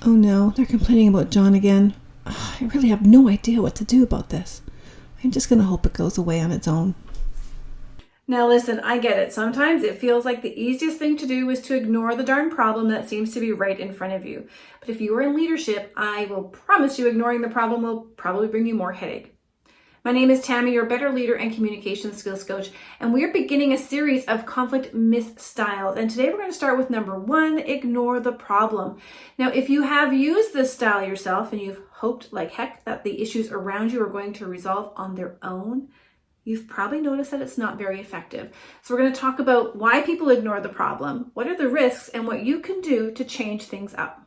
Oh no, they're complaining about John again. I really have no idea what to do about this. I'm just going to hope it goes away on its own. Now listen, I get it. Sometimes it feels like the easiest thing to do is to ignore the darn problem that seems to be right in front of you. But if you are in leadership, I will promise you ignoring the problem will probably bring you more headache. My name is Tammy, your Better Leader and Communication Skills Coach, and we're beginning a series of conflict misstyles. And today we're going to start with number 1, ignore the problem. Now, if you have used this style yourself and you've hoped like heck that the issues around you are going to resolve on their own, you've probably noticed that it's not very effective. So we're going to talk about why people ignore the problem, what are the risks, and what you can do to change things up.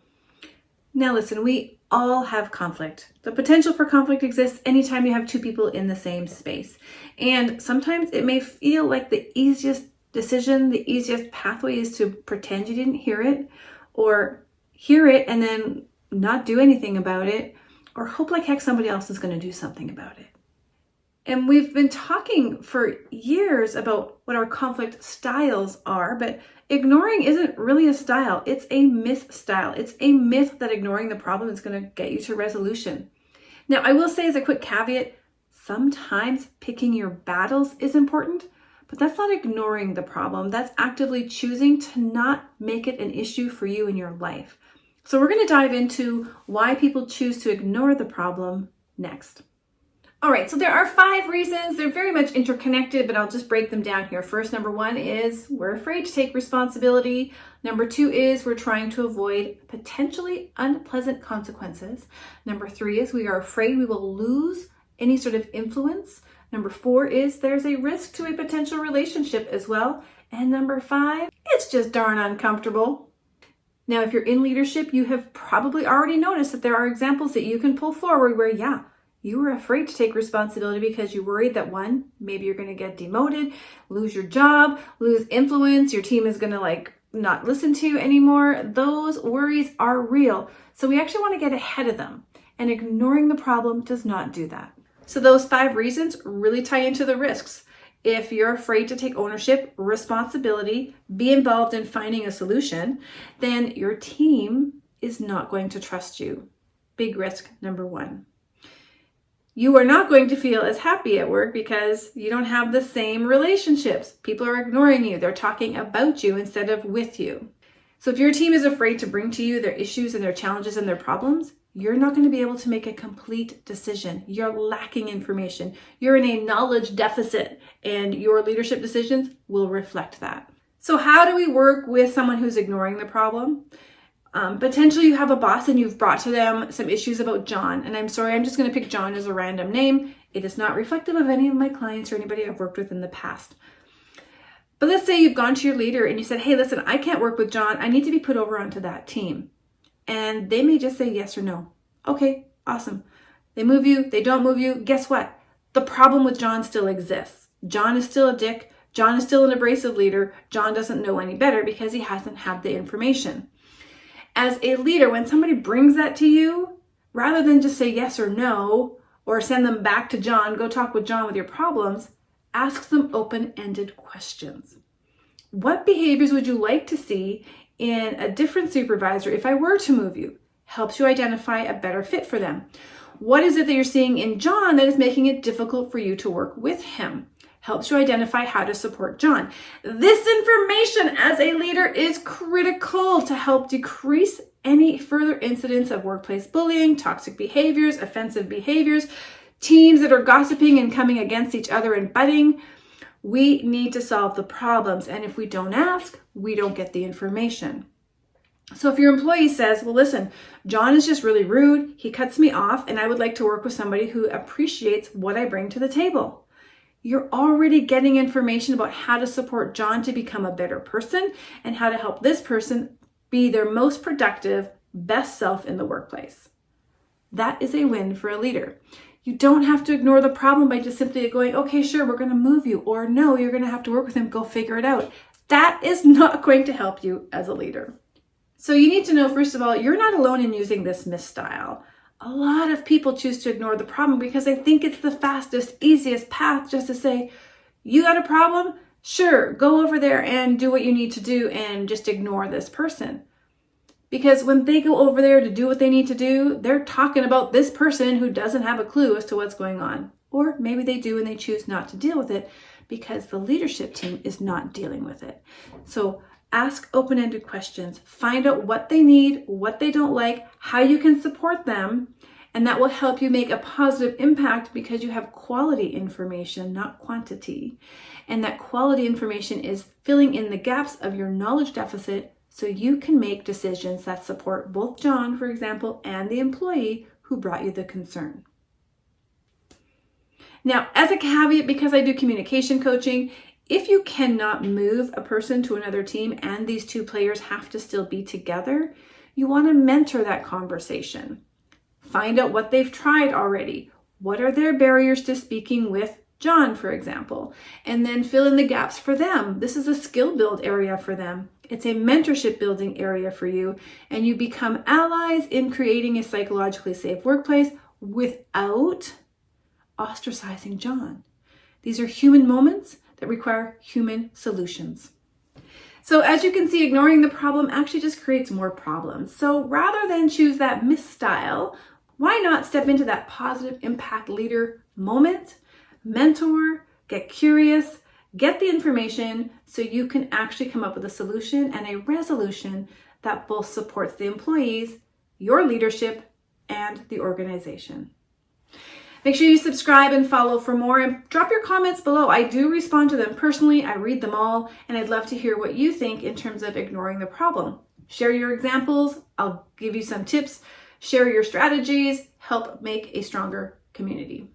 Now listen, we all have conflict. The potential for conflict exists anytime you have two people in the same space. And sometimes it may feel like the easiest decision, the easiest pathway is to pretend you didn't hear it, or hear it and then not do anything about it, or hope like heck somebody else is going to do something about it. And we've been talking for years about what our conflict styles are, but ignoring isn't really a style. It's a misstyle. It's a myth that ignoring the problem is going to get you to resolution. Now, I will say as a quick caveat, sometimes picking your battles is important, but that's not ignoring the problem. That's actively choosing to not make it an issue for you in your life. So we're going to dive into why people choose to ignore the problem next. All right, so there are 5 reasons. They're very much interconnected, but I'll just break them down here. First, number 1 is we're afraid to take responsibility. Number 2 is we're trying to avoid potentially unpleasant consequences. Number 3 is we are afraid we will lose any sort of influence. Number 4 is there's a risk to a potential relationship as well. And number 5, it's just darn uncomfortable. Now, if you're in leadership, you have probably already noticed that there are examples that you can pull forward where, you were afraid to take responsibility because you worried that 1, maybe you're going to get demoted, lose your job, lose influence, your team is going to not listen to you anymore. Those worries are real. So we actually want to get ahead of them, and ignoring the problem does not do that. So those 5 reasons really tie into the risks. If you're afraid to take ownership, responsibility, be involved in finding a solution, then your team is not going to trust you. Big risk number 1. You are not going to feel as happy at work because you don't have the same relationships. People are ignoring you. They're talking about you instead of with you. So if your team is afraid to bring to you their issues and their challenges and their problems, you're not going to be able to make a complete decision. You're lacking information. You're in a knowledge deficit, and your leadership decisions will reflect that. So how do we work with someone who's ignoring the problem? Potentially you have a boss and you've brought to them some issues about John. And I'm sorry, I'm just going to pick John as a random name. It is not reflective of any of my clients or anybody I've worked with in the past. But let's say you've gone to your leader and you said, hey, listen, I can't work with John. I need to be put over onto that team. And they may just say yes or no. Okay, awesome. They move you, they don't move you. Guess what? The problem with John still exists. John is still a dick. John is still an abrasive leader. John doesn't know any better because he hasn't had the information. As a leader, when somebody brings that to you, rather than just say yes or no, or send them back to John, go talk with John with your problems, ask them open-ended questions. What behaviors would you like to see in a different supervisor if I were to move you? Helps you identify a better fit for them. What is it that you're seeing in John that is making it difficult for you to work with him? Helps you identify how to support John. This information as a leader is critical to help decrease any further incidents of workplace bullying, toxic behaviors, offensive behaviors, teams that are gossiping and coming against each other and butting. We need to solve the problems, and if we don't ask, we don't get the information. So if your employee says, well, listen, John is just really rude, he cuts me off, and I would like to work with somebody who appreciates what I bring to the table. You're already getting information about how to support John to become a better person and how to help this person be their most productive, best self in the workplace. That is a win for a leader. You don't have to ignore the problem by just simply going, okay, sure, we're going to move you, or no, you're going to have to work with him, go figure it out. That is not going to help you as a leader. So you need to know, first of all, you're not alone in using this misstyle. A lot of people choose to ignore the problem because they think it's the fastest, easiest path just to say, you got a problem? Sure, go over there and do what you need to do and just ignore this person. Because when they go over there to do what they need to do, they're talking about this person who doesn't have a clue as to what's going on. Or maybe they do and they choose not to deal with it because the leadership team is not dealing with it. So ask open-ended questions. Find out what they need, what they don't like, how you can support them, and that will help you make a positive impact because you have quality information, not quantity. And that quality information is filling in the gaps of your knowledge deficit so you can make decisions that support both John, for example, and the employee who brought you the concern. Now, as a caveat, because I do communication coaching, if you cannot move a person to another team and these two players have to still be together, you want to mentor that conversation. Find out what they've tried already. What are their barriers to speaking with John, for example? And then fill in the gaps for them. This is a skill build area for them. It's a mentorship building area for you. And you become allies in creating a psychologically safe workplace without ostracizing John. These are human moments that require human solutions. So as you can see, ignoring the problem actually just creates more problems. So rather than choose that misstyle, why not step into that positive impact leader moment, mentor, get curious, get the information so you can actually come up with a solution and a resolution that both supports the employees, your leadership, and the organization. Make sure you subscribe and follow for more and drop your comments below. I do respond to them personally. I read them all, and I'd love to hear what you think in terms of ignoring the problem. Share your examples. I'll give you some tips. Share your strategies. Help make a stronger community.